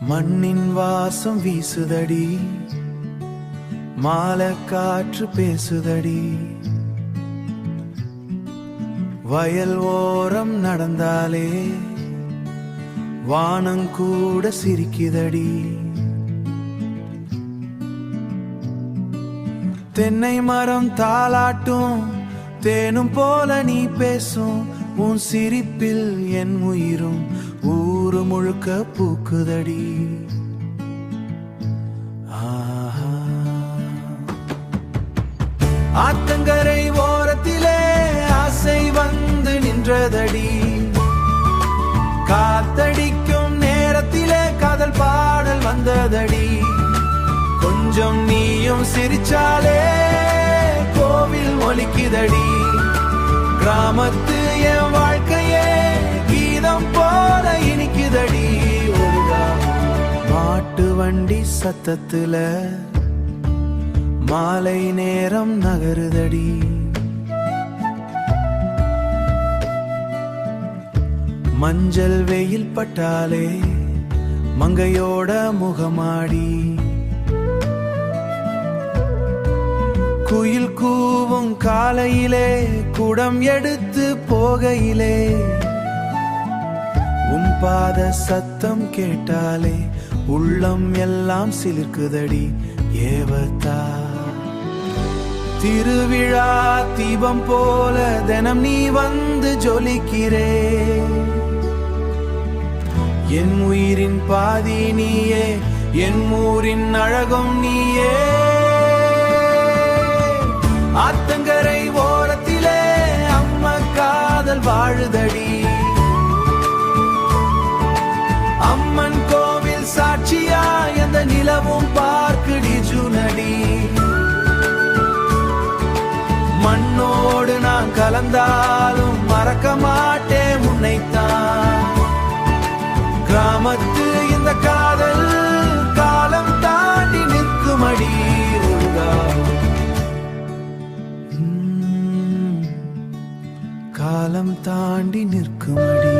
மண்ணின் வாசம் வீசுதடி, மாலை காற்று பேசுதடி, வயல் ஓரம் நடந்தாலே வானங்கூட சிரிக்குதடி. தென்னை மரம் தாளாட்டும் தேனும் போல நீ பேசும், உன் சிரிப்பில் என் உயிரும் ஊரு முழுக்க பூக்குதடி. ஆத்தங்கரை ஓரத்திலே ஆசை வந்து நின்றதடி, காத்தடிக்கும் நேரத்திலே காதல் பாடல் வந்ததடி. கொஞ்சம் நீயும் சிரிச்சாலே கோவில் ஒலிக்குதடி. கிராமத்து என் வாழ்க்கையே கீதம் போல இனிக்குதடி. ஒரு மாட்டு வண்டி சத்தத்துல மாலை நேரம் நகருதடி. மஞ்சள் வெயில் பட்டாலே மங்கையோட முகமாடி, குயில் கூவும் காலையிலே குடம் எடுத்து போகையிலே, உன் பாத சத்தம் கேட்டாலே உள்ளம் எல்லாம் சிலிர்க்குதடி. ஏவத்தா திருவிழா தீபம் போல தினம் நீ வந்து ஜொலிக்கிறே. என் உயிரின் பாதி நீயே, என் ஊரின் அழகும் நீயே. ஆத்தங்கரை ஓரத்திலே அம்மா காதல் வாழுதடி. அம்மன் கோவில் சாட்சியா எந்த நிலவும் பார்க்குடி ஜூனடி. மண்ணோடு நான் கலந்தாலும் மறக்க மாட்டேன் உன்னைத்தான். கிராமத்து இந்த காதல் காலம் தாண்டி நிற்குமடி. காலம் தாண்டி நிற்குமடி.